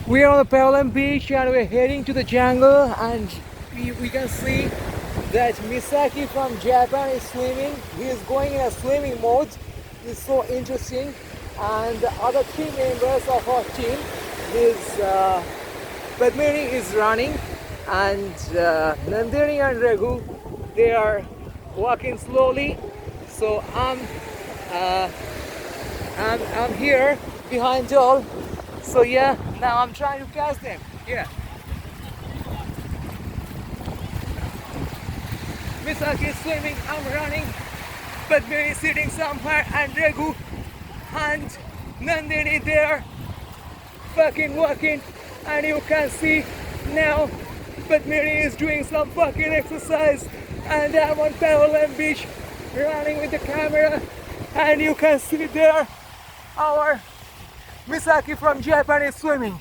We are on the Paolam beach and we're heading to the jungle, and we can see that Misaki from Japan is swimming. He is going in a swimming mode. It's so interesting. And the other three members of our team is Padmini is running, and Nandini and Raghu, they are walking slowly. So I'm here behind all. So yeah, now I'm trying to catch them. Yeah. Misaki is swimming, I'm running, Padmini is sitting somewhere, and Raghu and Nandini there fucking walking, and you can see now Padmini is doing some fucking exercise, and I'm on Paolam beach running with the camera, and you can see there our Misaki from Japan is swimming,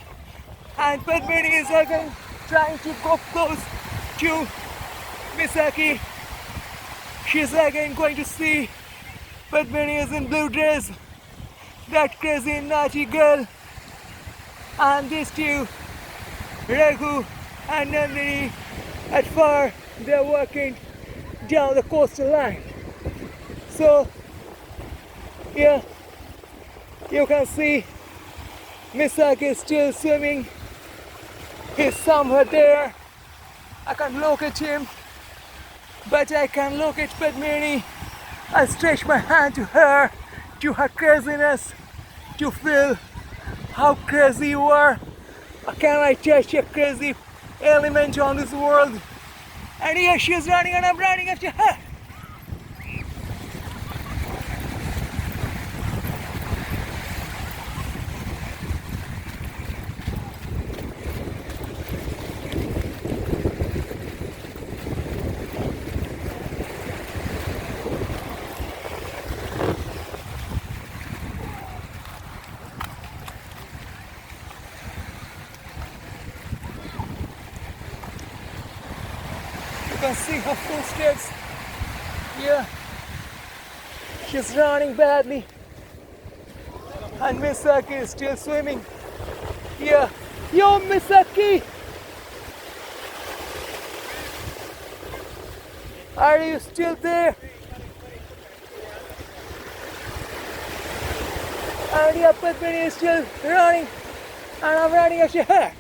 and Padmini is again trying to go close to Misaki. She's again going to see Padmini is in blue dress, that crazy naughty girl, and these two, Raghu and Nandini, at far they're walking down the coastal line. So yeah, you can see Misaki is still swimming. He's somewhere there. I can't locate him, but I can locate Padmini. I stretch my hand to her craziness, to feel how crazy you are. Can I touch a crazy element on this world? And here she is running, and I'm running after her. You can see her footsteps. Yeah, she's running badly, and Misaki is still swimming. Yeah, yo Misaki, are you still there? And yeah, Padmini is still running, and I'm running after her.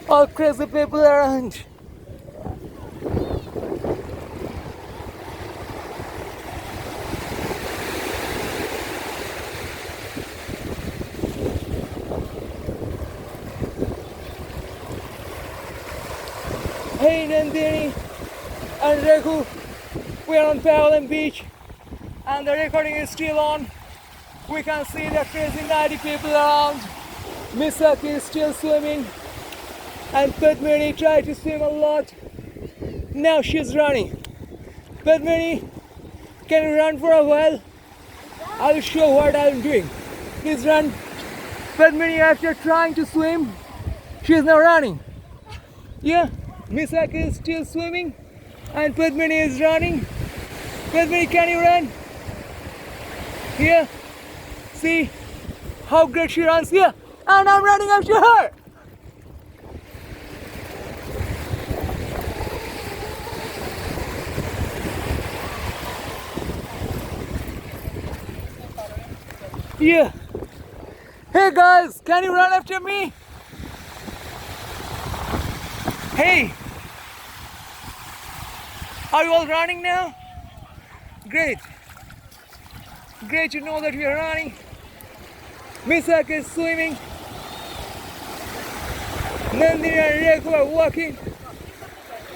All crazy people around. Hey Nandini and Raghu, we are on Paolam beach, and the recording is still on. We can see the crazy naughty people around. Misaki is still swimming, and Padmini tried to swim a lot. Now she's running. Padmini, can you run for a while? I'll show what I'm doing. Please run. Padmini, after trying to swim, she's now running. Yeah, Misaki is still swimming, and Padmini is running. Padmini, can you run? Here, see how great she runs here, and I'm running after her. Yeah. Hey guys, can you run after me? Hey. Are you all running now? Great. Great to know that we are running. Misaki is swimming. Nandini and Raghu are walking.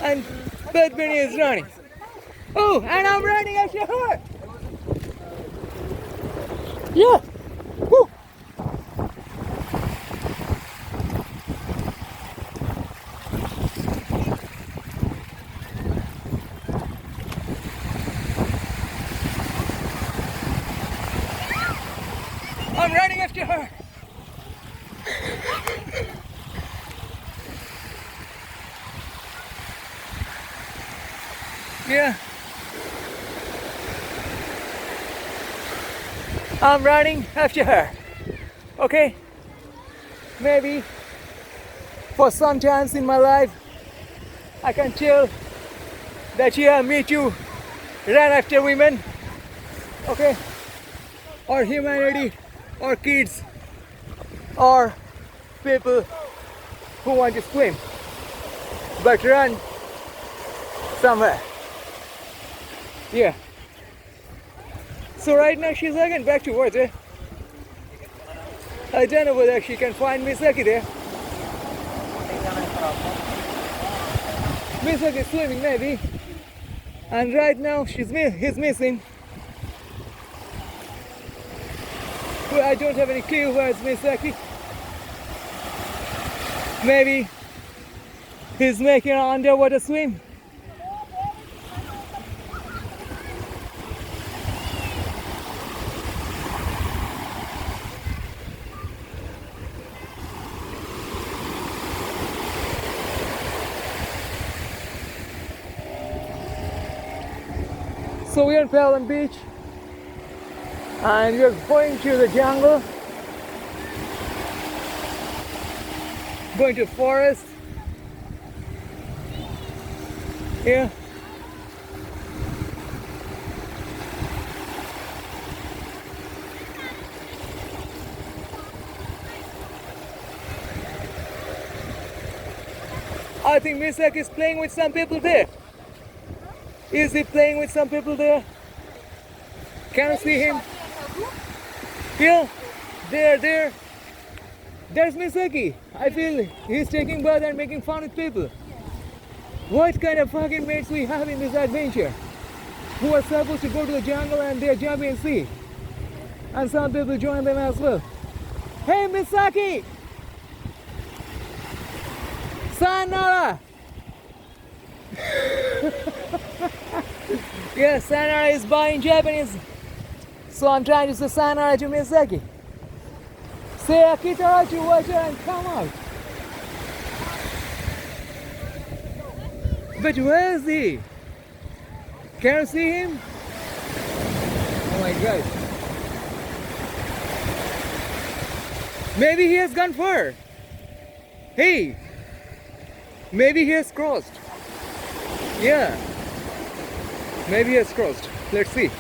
And Padmini is running. Oh, and I'm running after her. Yeah. Woo. I'm running after her. Yeah. I'm running after her. Okay? Maybe for some times in my life I can tell that yeah, me too run after women. Okay? Or humanity, or kids, or people who want to swim but run somewhere. Yeah. So right now she's again back to water. I don't know whether she can find Misaki there. Misaki is swimming maybe. And right now he's missing. Well, I don't have any clue where it's Misaki. Maybe he's making an underwater swim. So we're in Pelham Beach and we're going to the jungle, going to forest. Yeah. I think Misaki is playing with some people there. Is he playing with some people there? Can you see him? Yeah, there. There's Misaki. I feel he's taking bath and making fun with people. What kind of fucking mates we have in this adventure? Who are supposed to go to the jungle and they're jumping in sea. And some people join them as well. Hey Misaki! Sayonara! Yeah, sayonara is bye in Japanese. So I'm trying to say sayonara to Misaki. Say akitara to water and come out. But where is he? Can you see him? Oh my god. Maybe he has gone far. Hey! Maybe he has crossed. Yeah. Maybe he has crossed. Let's see.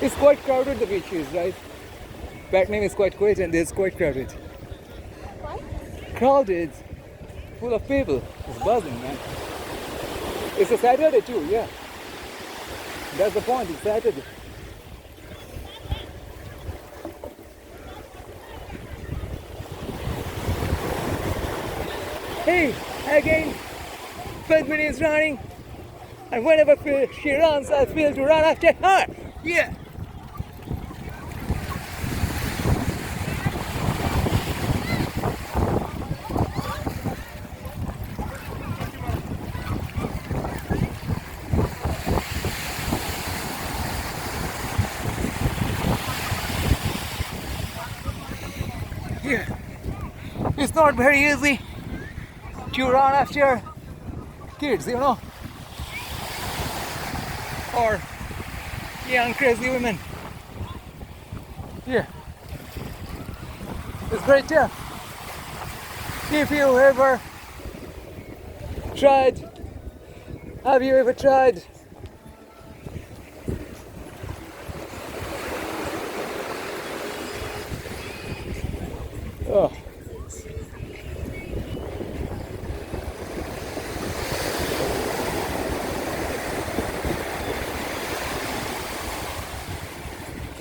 It's quite crowded, the beach is, right? Batman is quite quiet and it's quite crowded. What? Crowded, full of people. It's buzzing, man. It's a Saturday too, yeah. That's the point, it's Saturday. Hey, again, Padmini is running. And whenever she runs, I feel to run after her. Yeah. Yeah. It's not very easy to run after kids, you know, or young crazy women. Yeah, it's very tough. If you ever tried, have you ever tried oh.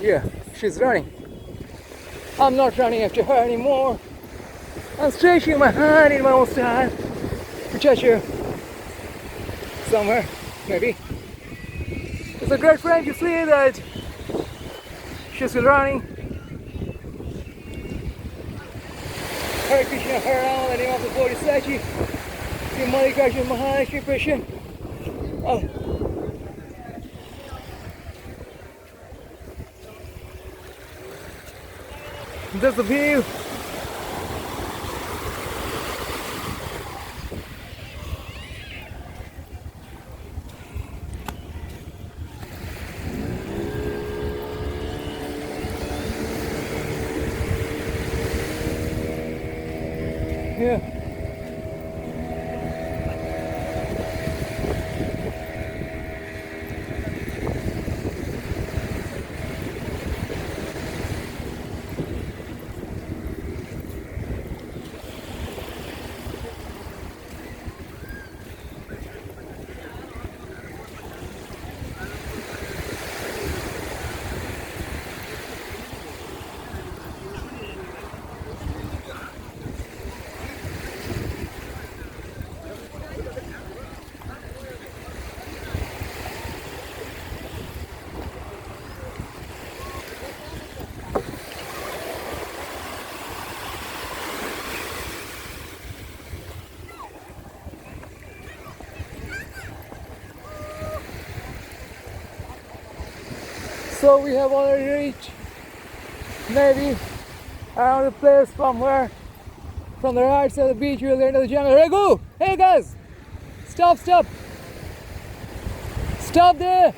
Yeah, she's running. I'm not running after her anymore. I'm stretching my hand in my own style. Chachu somewhere, maybe. It's a great friend to see that she's still running. Hare Krishna, Hare Rama, the name of the Bodhisattva, the Mallikarjuna Maharaj Shri Krishna. Oh. That's the view. Yeah. So we have already reached maybe around the place from where, from the right side of the beach, we'll enter the jungle. Raghu! Hey guys! Stop, stop! Stop there!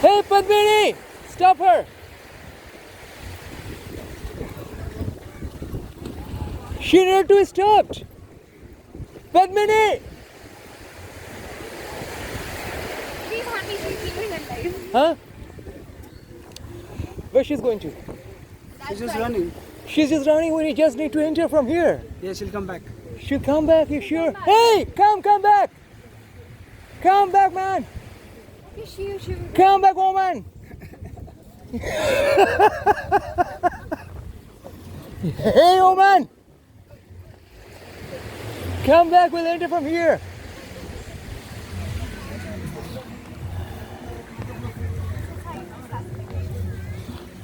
Hey Padmini! Stop her! She needed to be stopped! Padmini! She's happy she's keeping alive. Huh? Where she's going to? She's just running. She's just running. We just need to enter from here. Yeah, she'll come back. She'll come back, you sure? Hey! Come back! Come back, man! She Come back, woman! Hey, woman! Come back, we'll enter from here.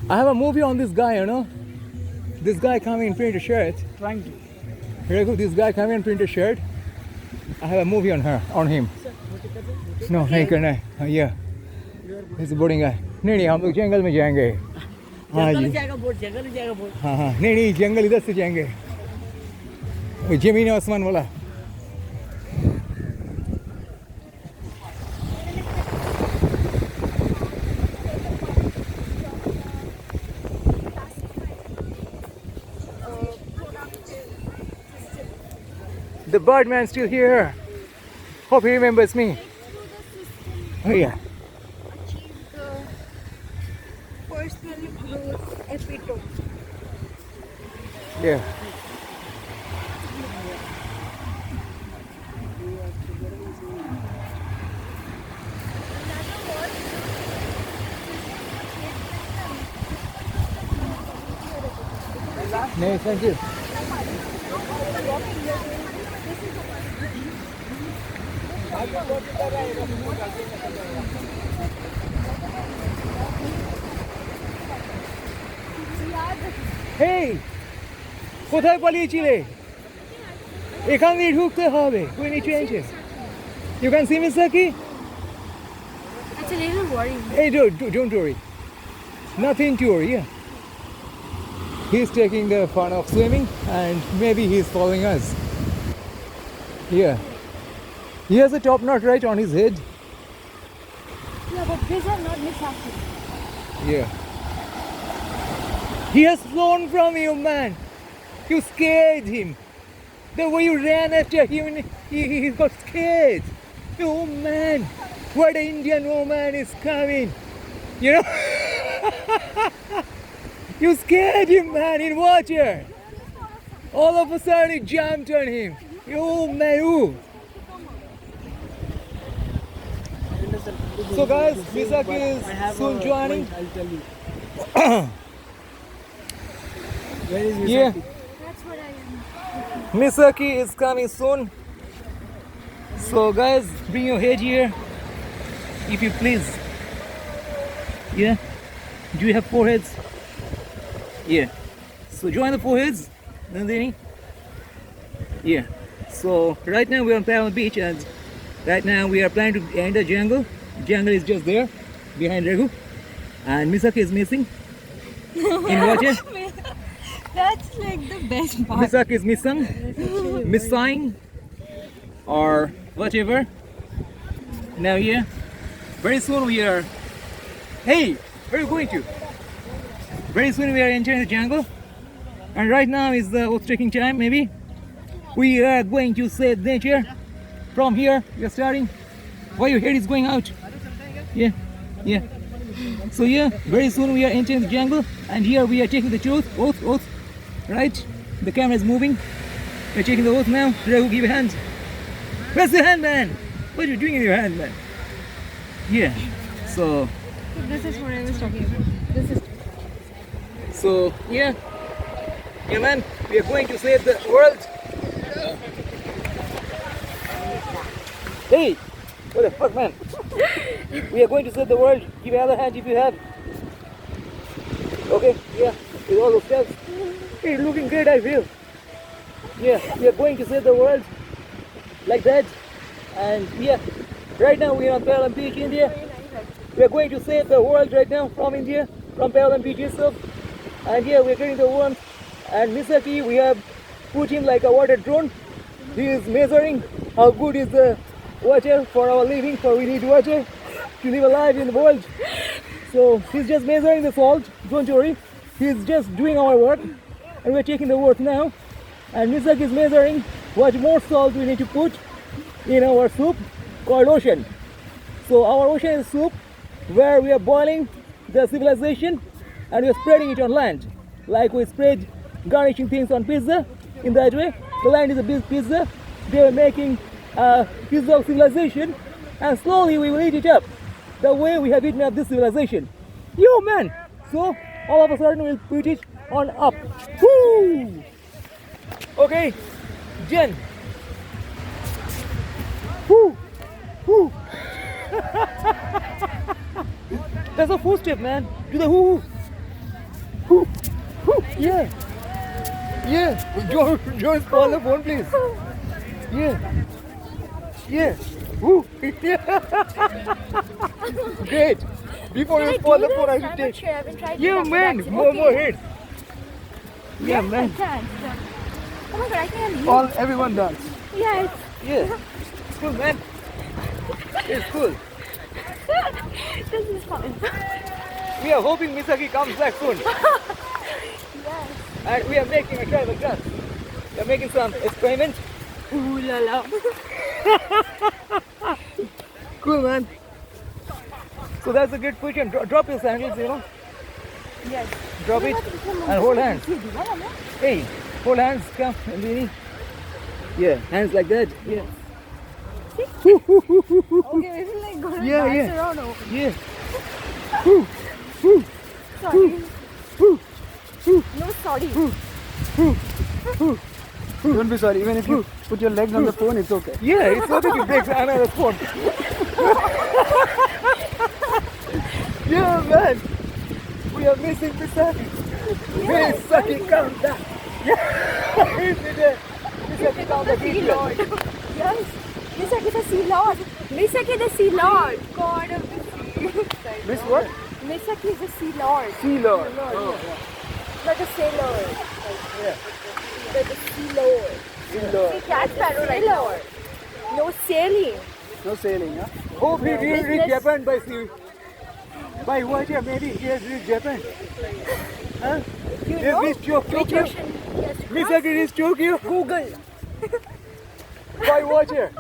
I have a movie on this guy, you know? This guy come in print a shirt. Trying to. Raghu, this guy come in print a shirt. I have a movie on him. No, नहीं करना है. Yeah. This is boarding guy. नहीं हम लोग जंगल में जाएंगे. हाँ जी. जंगल हाँ नहीं जंगल इधर से जाएंगे. वो जमीन आसमान वाला. The Birdman still here. Hope he remembers me. Oh yeah. achieve the personal growth EP02. Yeah. No, thank you. Hey! কোথায় পালিয়েছিলে? এখান দিয়ে ঢুকতে হবে. We need to enter. You can see me, Saki? It's a little worrying. Hey, don't worry. Nothing to worry, yeah. He's taking the fun of swimming and maybe he's following us. Yeah. He has a top knot right on his head. Yeah, but these are not his actions. Yeah. He has flown from you, man. You scared him. The way you ran after him, he got scared. Oh man, what an Indian woman is coming. You know? You scared him, man, in water. All of a sudden it jumped on him. Oh man, ooh. So guys, Misaki is soon joining. I'll tell you. Where is Misaki? Yeah, That's what I am. Misaki is coming soon. So guys, bring your head here, if you please. Yeah. Do you have foreheads? Yeah. So join the foreheads, Nandini. Yeah. So right now we're on Palm Beach, and right now we are planning to enter jungle. Jungle is just there, behind Raghu. And Misaki is missing. In water. That's like the best part. Misaki is missing, or whatever. Now yeah, very soon we are. Hey, where are you going to? Very soon we are entering the jungle, and right now is the oath-taking time. Maybe we are going to save nature. From here we are starting. Why your head is going out? Yeah, yeah. So yeah, very soon we are entering the jungle, and here we are taking the oath. Right? The camera is moving. We're taking the oath now. Raghu, give a hand. Where's the hand, man? What are you doing in your hand, man? Yeah. So This is what I was talking about. This is. So yeah. Yeah, man. We are going to save the world. Hey, what the fuck, man? We are going to save the world. Give another hand if you have. Okay. Yeah. With all those steps. Hey, looking great, I feel. Yeah, we are going to save the world like that. And yeah, right now we are on Palm Beach, India. We are going to save the world right now from India, from Palm Beach itself. And yeah, we are getting the warmth. And Misaki, we have put him like a water drone. He is measuring how good is the water for our living, for we need water to live alive in the world. So he's just measuring the salt, don't worry. He's just doing our work. And we're taking the work now. And Misaki is measuring what more salt we need to put in our soup called ocean. So our ocean is soup where we are boiling the civilization and we are spreading it on land. Like we spread garnishing things on pizza in that way. The land is a big pizza. They are making a pizza of civilization, and slowly we will eat it up the way we have eaten up this civilization. Yo man! So all of a sudden we'll put it on up. Woo! Okay, Jen. Woo! Woo! There's a footstep, man. Do the woo! Woo! Woo! Yeah! Yeah! Join call the phone, please. Yeah! Yeah! Woo! Great! Before you call the phone, I should take. Sure, I haven't tried Yeah, it. man! More hit! Yeah, man! Oh my god, I can't All everyone dance. Yeah, it's, Yeah! It's cool, man! It's cool! this is fun. We are hoping Misaki comes back soon. Yes. And we are making a try like that. We are making some experiments. Ooh la la. Cool, man. So that's a good position. Drop your sandals, you know. Yes. Drop it and hold hands. Hey, hold hands. Come. And then, yeah, hands like that. Yeah. Okay, we feel like going Yeah, dance yeah. around over. Yeah. Woo, woo, Sorry. woo, No, sorry. Don't be sorry. Even if you put your legs on the phone, it's okay. Yeah, it's okay to break another sport. Yeah, man. We are missing Misaki. Misaki, come back. Yeah. Misaki, come back. Sea Lord. Yes. Misaki the Sea Lord. Misaki the Sea Lord. God of the sea. Miss what? Misaki is the Sea Lord. Sea Lord. Like a sailor. Yeah. Like a Sea Lord. Sea Lord. See, cat sparrow, right? Lord. No sailing. No sailing, huh? Hope he didn't reach Japan by sea. By water, maybe he has reached Japan. Huh? You He know? has reached Tokyo. Which ocean he has to cross? Misaki reached Tokyo. Google. By water.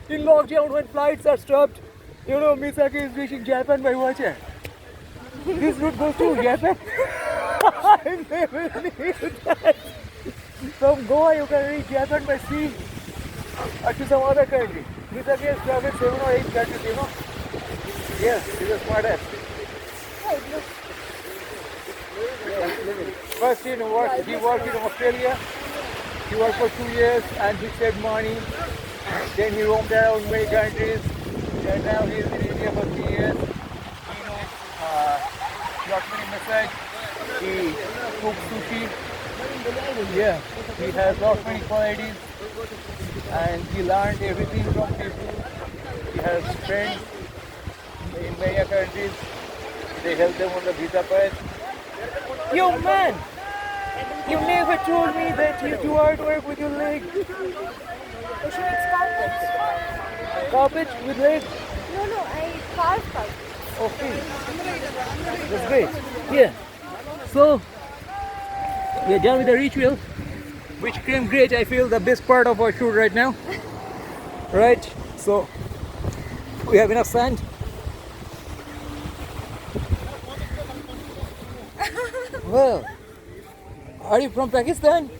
In lockdown when flights are stopped, you know Misaki is reaching Japan by water. This route goes to Japan. I never knew that. from Goa you can reach Japan by sea or to some other country. Misaki has traveled 7 or 8 countries, you know. Yeah, he's a smart ass. First he worked in Australia. He worked for 2 years and he saved money. Then he roamed around many countries. And now he's in India for 3 years. He knows lot many massage. He cooks sushi. Yeah, he has lot many qualities. And he learned everything from people. He has friends in many countries. They help them on the visa part. Yo man! You never told me that you do artwork with your leg. Oh, she makes carpets. Carpet with leg? No, I carve carpets. Okay. That's great. Yeah. So, we are done with the ritual, which came great. I feel the best part of our shoot right now. Right? So, we have enough sand. Well, are you from Pakistan?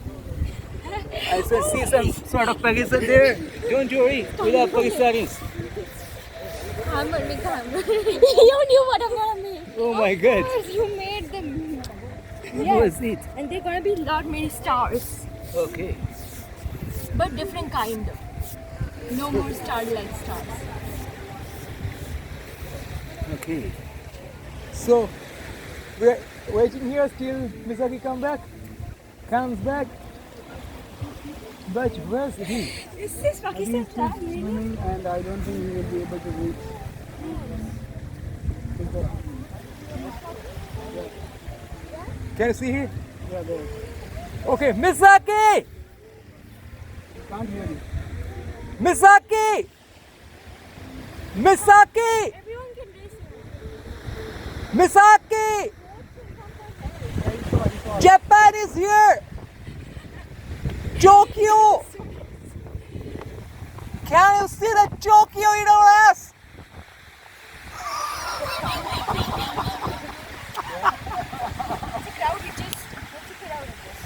I see some sort of Pakistan there. Don't worry, we love Pakistanis. You knew what I'm gonna make. Oh my God. Of course, you made them. What was it? And they're gonna be lot many stars. Okay. But different kind. No more star-like stars. Okay. So, we're waiting here till Misaki comes back. But where's he? Is this Pakistan flag? Swimming, and I don't think he will be able to reach. Can you see here? Yeah, there. Okay, Misaki! Can't hear you. Misaki! Misaki! Everyone can listen. Misaki! Japan is here! Tokyo! Can you see the Tokyo in our ass? The crowd, you just what's the crowd of this?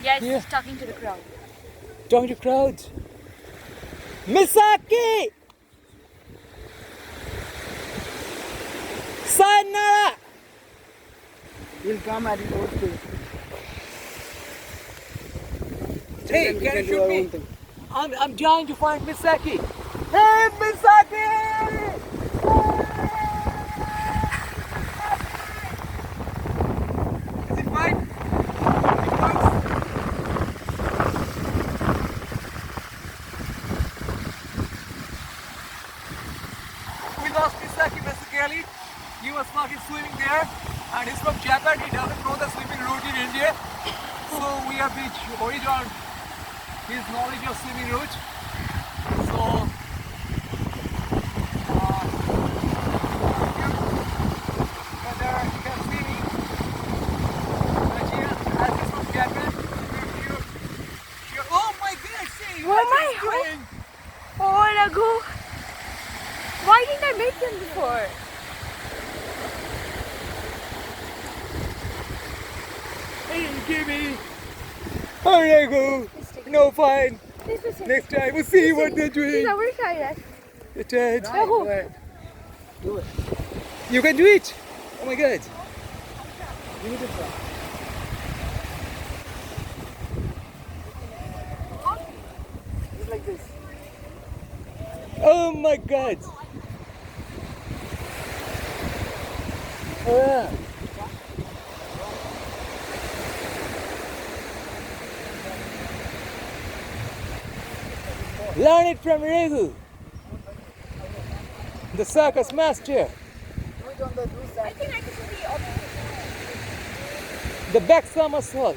Yeah, it's Yeah. just talking to the crowd. Talking to crowds. Misaki! Sayonara! He'll come at his own pace. Hey, We can you do shoot our me? own thing. I'm trying to find Misaki. Hey, Misaki! Is it fine? It works? We lost Misaki basically. He was fucking swimming there and he's from Japan. He doesn't know the swimming route in India. So we are a bit worried on his knowledge of swimming route. So, whether you can see me, but yeah, as he's from Japan, oh my God, see Oh what my he's doing. Oh, Raghu. Why didn't I make them before? Hey, give me. Alright, go. No, fine. This was Next time we'll see what they're doing. I will try that. It's it. Raghu. Do it. You can do it. Oh my God. Give it a try. Just like this. Oh my God. Oh yeah. Learn it from Raghu, the circus master, Do it on the loose I sand. think I can do the opposite. the back somersault.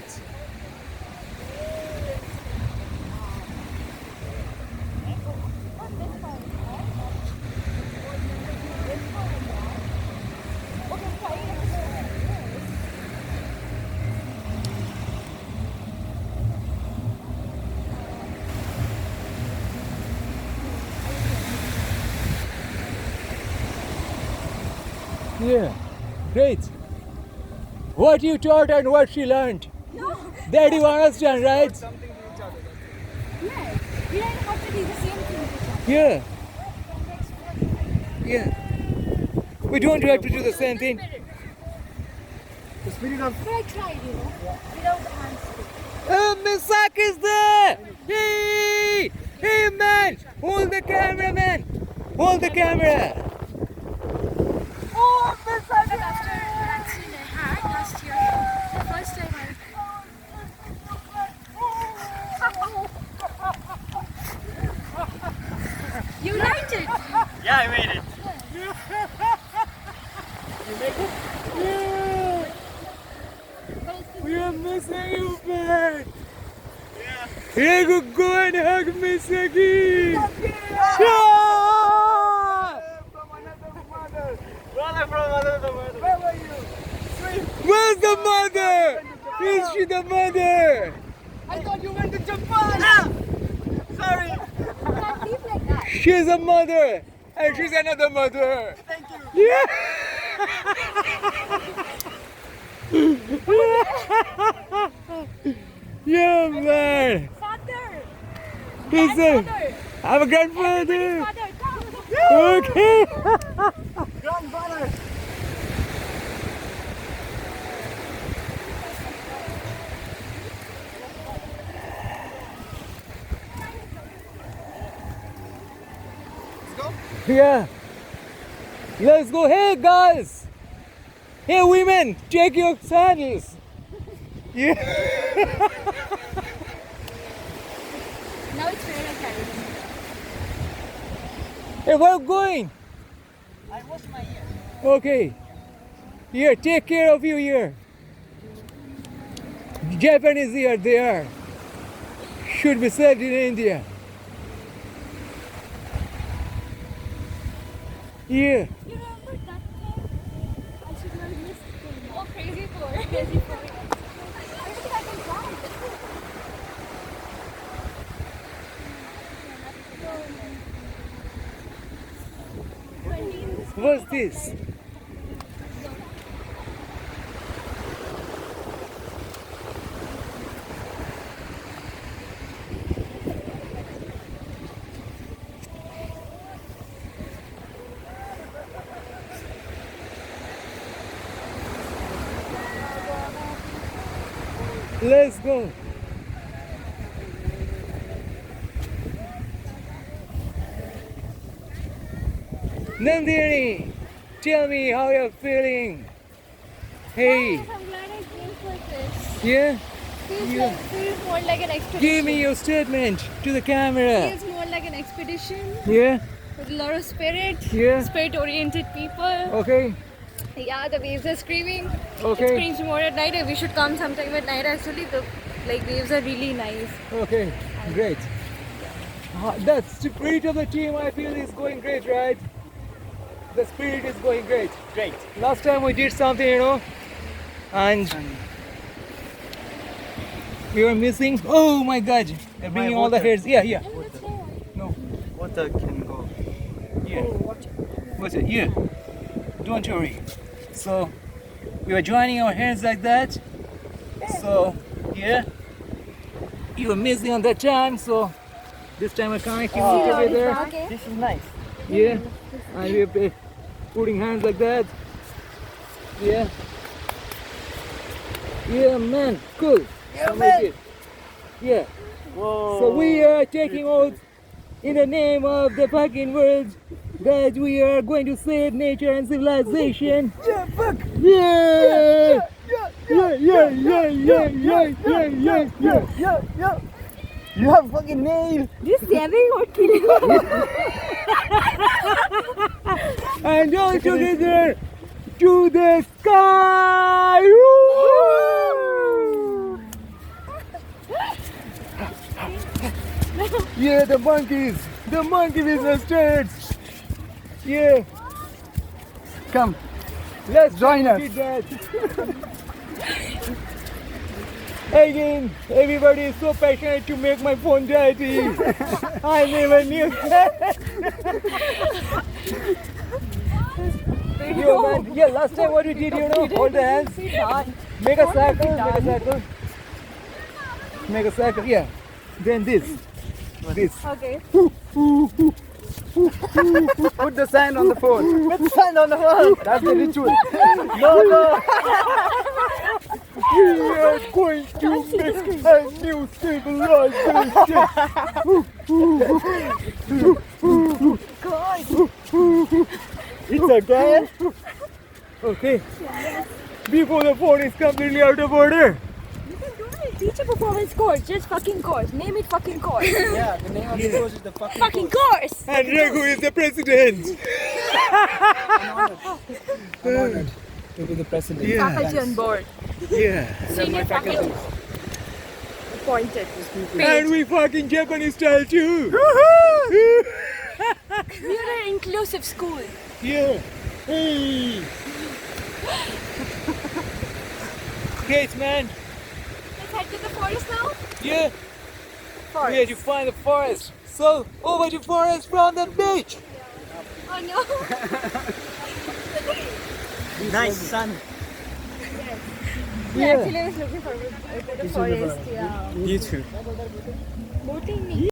Yeah, great. What you taught and what she learned. No, That you understand, right? Something to each other. Yes. We don't have to do the same thing. Yeah. Yeah. We don't have to do the same thing. The spirit of But I tried, without the hands. Oh, Misak is there! Hey! Hey, man! Hold the camera, man! Hold the camera! Oh, Misak! After an accident I had last year, the first time You liked it! yeah, I made it. Yeah! We are missing you, man! Hey, go and hug Misaki! Yeah! From another mother. Brother from another mother. Where were you? Where's the mother? Is she the mother? I thought you went to Japan. Sorry. You can't leave like that. She's a mother! And she's another mother! Thank you. Yeah! Yeah, man! Father! He's a, Father! I'm a grandfather! Father, come! Okay! Grandfather. Yeah! Let's go! Hey, guys! Hey, women! Take your saddles! Yeah! Now it's very exciting. Hey, where are you going? I wash my ear. Okay. Here, take care of you here. Japanese here, they are. Should be said in India. Yeah. You remember that time? I should have missed it. Oh, crazy for it. Crazy for it. I think I can drive. What's this? Let's go. Nandini, tell me how you're feeling. Hey, I'm glad I came for this. yeah? Feels more like an expedition. Give me your statement to the camera. Feels more like an expedition Yeah? with a lot of spirit. Yeah. Spirit-oriented people. Okay? Yeah, the waves are screaming. Okay. It screams more at night. We should come sometime at night. Actually, the waves are really nice. Okay, great. The spirit of the team, I feel, is going great, right? The spirit is going great. Great. Last time we did something, and we were missing. Oh my God! They're bringing all the water. heads. Yeah. No, Water can go. yeah. What's it? Yeah. Don't worry. So we were joining our hands like that. So yeah, you were missing on that time. So this time we're connecting together. Okay. This is nice. Yeah, and we're putting hands like that. Yeah. Yeah, man, cool. Yeah, So man. make it. Yeah. Whoa. So we are taking oath in the name of the fucking world that we are going to save nature and civilization. Yeah, fuck. Yeah. Yeah. Yeah. You have fucking nail. This saving would kill you. And all together to the sky. Woo! Yeah, the monkey visitors. Yeah, Come. let's Join us. do that. Again, everybody is so passionate to make my phone dirty. I never knew that. Yo, man. Yeah, last time what we did, hold the hands. Make a circle. Make a circle. Yeah. Then this. This. Okay. Put the sign on the phone. Put the sign on the phone. That's the ritual. No, no. We are going to make a new civilization. God. It's a gas. Okay. Before the phone is completely out of order. You can do it. Teach a performance course. Just fucking course. Name it fucking course. Yeah, the name of the course is the fucking Fucking course. And Raghu is the president. honored to be the president. Yeah. Faculty on board. Yeah. Senior faculty. Appointed. And we fucking Japanese style too. We are an inclusive school. Yeah. Hey. Great, man. Let's head to the forest now. Yeah. Forest. We had to find the forest. So, over to forest from the beach. Oh no. Nice sun. Yeah. Actually, I was looking forward to the forest. Yeah. You too. Boating.